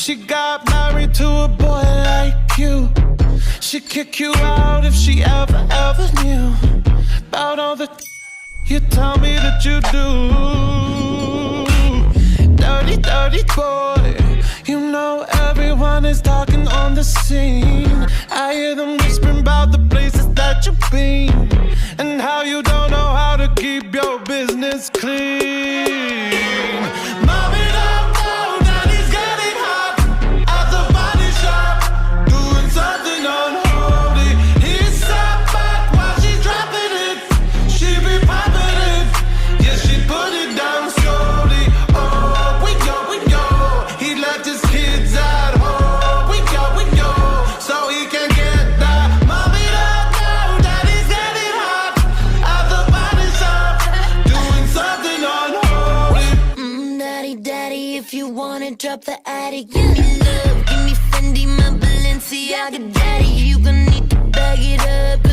She got married to a boy like you. She'd kick you out if she ever knew about all the you tell me that you do. Dirty, dirty boy. You know everyone is talking on the scene. I hear them whispering about the places that you've been and how you don't know how to keep your business clean. Mommy, don't know that he's getting hot at the body shop, doing something unholy. He sat back while she's dropping it. She be popping it, yeah, she put it down slowly. Oh, we go. He left his kids at home. We go, so he can get that. Mommy don't know that he's getting hot at the body shop, doing something unholy. Daddy, if you wanna drop the attic, give me love, give me Fendi, my Balenciaga, daddy. You gon' need to bag it up.